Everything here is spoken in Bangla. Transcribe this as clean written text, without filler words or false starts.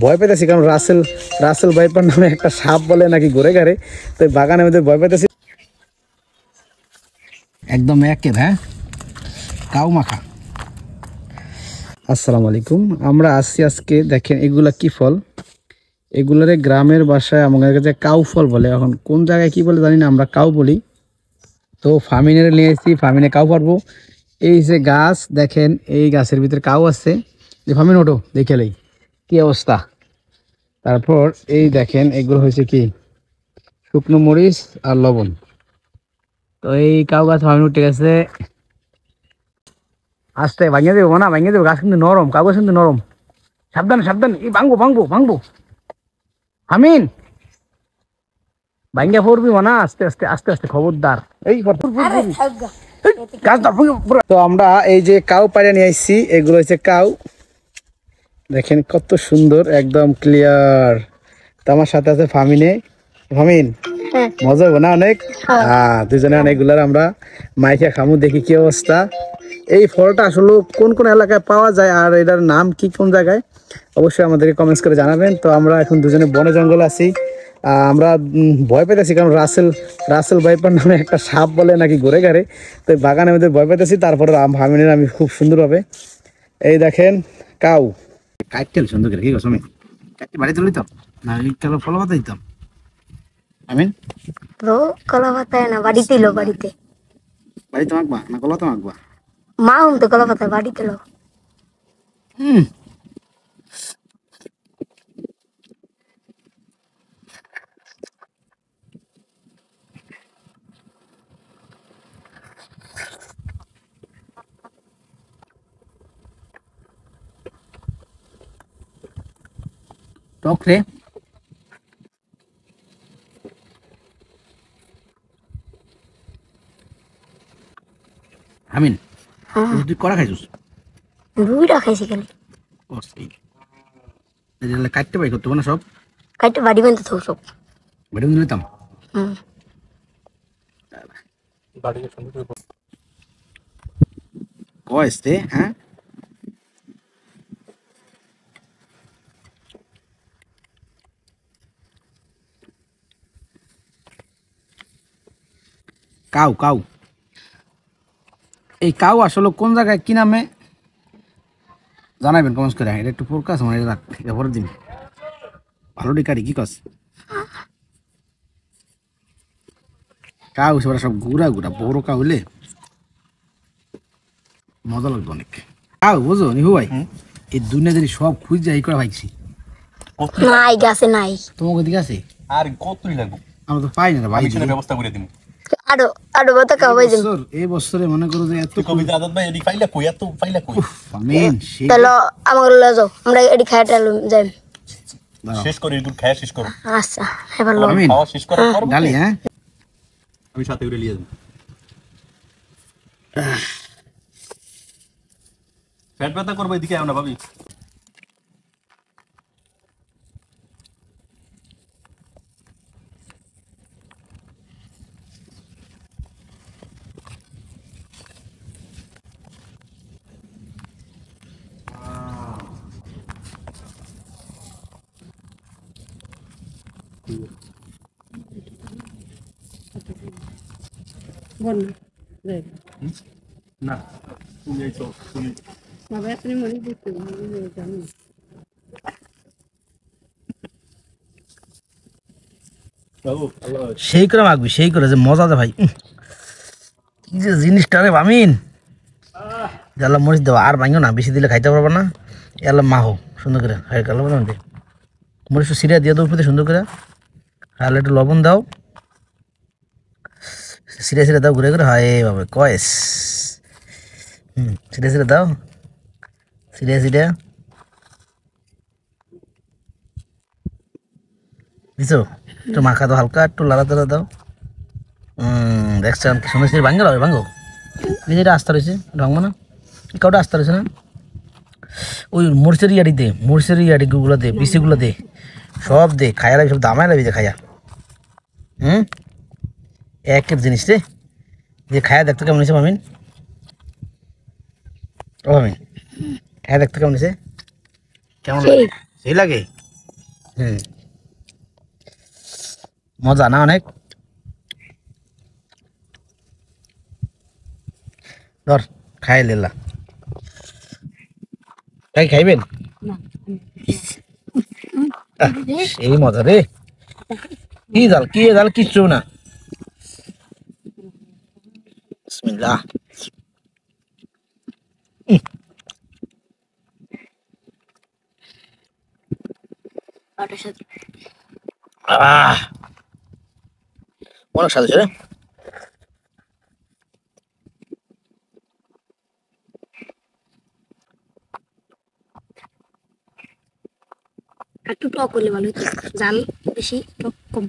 ভয় পেতেছি কারণ রাসেল রাসেল ভাইপার নামে একটা সাপ বলে নাকি ঘুরে ঘাড়ে, তো বাগানে আমাদের ভয় পেতেছি একদম একের। হ্যাঁ, কাউ মাখা। আসসালামু আলাইকুম, আমরা আসছি আজকে। দেখেন এগুলা কি ফল, এগুলারে গ্রামের ভাষায় আমাদের কাছে কাউ ফল বলে। এখন কোন জায়গায় কি বলে জানি না, আমরা কাউ বলি। তো ফার্মিনে নিয়ে এসেছি, ফার্মিনে কাউ পারবো। এই যে গাছ দেখেন, এই গাছের ভিতরে কাউ আছে। যে ফার্মিন ওঠো দেখেলেই কি অবস্থা। তারপর এই দেখেন এগুলো হয়েছে কি শুকনো মরিচ আর লবণ। তো এই কাউ গাছ ফার্মিন উঠে গেছে। আস্তে ভাঙিয়ে দেবো না, ভাঙিয়ে দেবো, গাছ কিন্তু নরম, কাউ গাছ কিন্তু নরম। সাবধান সাবধান, এই ভাঙবো ভাঙবো ভাঙবো। আমিন ভাঙ্গা পড়বি না, আস্তে আস্তে আস্তে আস্তে, খবরদার। এই গাছ। তো আমরা এই যে কাউ পাড়ে নিয়ে আসছি, এগুলো হচ্ছে কাউ। দেখেন কত সুন্দর, একদম ক্লিয়ার। তো আমার সাথে আছে ফামিনে। ফামিন মজা হবে না অনেক? দুজনে অনেকগুলার আমরা মাইকে খামু, দেখি কি অবস্থা। এই ফলটা আসলে কোন কোন এলাকায় পাওয়া যায় আর এটার নাম কি কোন জায়গায়, অবশ্যই আমাদেরকে কমেন্টস করে জানাবেন। তো আমরা এখন দুজনে বনে জঙ্গলে আছি। আমরা ভয় পেতেছি কারণ রাসেল ভাইপার নামে একটা সাপ বলে নাকি ঘুরে ঘাড়ে, তো বাগানে আমাদের ভয় পেতেছি। তারপরে ফামিনের আমি খুব সুন্দরভাবে এই দেখেন কাউ কাটতেল সুন্দর করে। কি করছো আমি কাটতে বাড়ি তুলি তো না, কালো ফল পাতা দিতাম। আমিন তো কলা পাতায় না, বাড়িতে লো, বাড়িতে বাড়িতে মাখবা না কলা তো মাখবা? মা হুম তো কলা পাতায় বাড়িতে লো। টক রে। আমিন তুই করা খাইছিস? দুইটা খাইছি খালি। কাটতে পারি করতে না সব কাইটে বাড়ি বানতে থাকো সব। বাড়ি বন্ধু নিতাম। কয়েসতে হ্যাঁ কাউ কাউ। এই কাউ আসলে কোন জায়গায় কি নামে জানাবেন কমেন্টস করে। এটা একটু ফোরকাস মানে রাখ, এটা ভরে দিন। ভালো ডিকারি কি কস কাউ সেটা সব ঘুরা ঘুরা বড় কাউ হলে মজা লাগবে অনেক। কাউ বুঝো নিহু ভাই, এই দুনিয়া যদি সব খুঁজ যাই করে ভাইছি নাই গাছে নাই। তোমাকে দিকে আছে আর কতই লাগবে? আমরা তো পাই না ভাই। আমি সেটা ব্যবস্থা করে দিই। আরো আরো বতা খাওয়াই দিন। এই বছরে মনে করো যে এত কবিতা আদত ভাই এডি ফাইলা কই, এত ফাইলা কই। মেন চলো আমাকে লয়ে যাও, আমরা এডি খাইতে যাই। শেষ করে একটু খায় শেষ করো। আচ্ছা এবার লো খাওয়া শেষ করার পর ডালি। হ্যাঁ আমি সাথে করে নিয়ে যাব। পেট ব্যথা করবে এদিকে আও না ভাবি। না তুমি এই তো তুমি বাবা আপনি মনে দিতে জানেন। সেই করে মাখবি, সেই করে যে মজা দে ভাই। কি যে জিনিসটা রে বামিন। জ্বালা মরিচ দেওয়া আর ভাঙিও না, বেশি দিলে খাইতে পারবো না। এলাম মাহো সুন্দর করে খাই গেল মরিচ সিরিয়া দিয়ে দাও উপরে সুন্দর করে। আর একটু লবণ দাও, সিরিয়া সিরিয়া দাও ঘুরে ঘুরে। হয় বাবা কয়েস। সিরিয়া সিরিয়া দাও, সিরিয়া সিরিয়া দিছো। একটু মাখা দাও হালকা, একটু লাড়া তাড়া দাও। দেখছেন কি সুন্দর সিরিয়া ভাঙ্গো ভাঙ্গো। যেটা আস্তা রয়েছে ভাঙবো না, কাউটা আস্তা রয়েছে না। ওই মরিচের ইয়ারি দে, মরিচের ইয়ারিগুলো দে, পিসিগুলো দে, সব দে। খায়া লাগবে সব দামাই লাগবে যে খায়া। একের জিনিস রে, যে খায়া দেখতে কেমন হয়েছে মামিন? ও মামিন খায়া দেখতে কেমন হয়েছে? কেমন সেই। লাগে সেই লাগে মজা না অনেক ধর খাই লেলা তাই খাইবেন এই মজা রে কি জাল কিচ্ছু না বিসমিল্লাহ আহ অনেক স্বাদ হয়েছে রে একটু টক করলে ভালো হতো, জাল বেশি টক কম।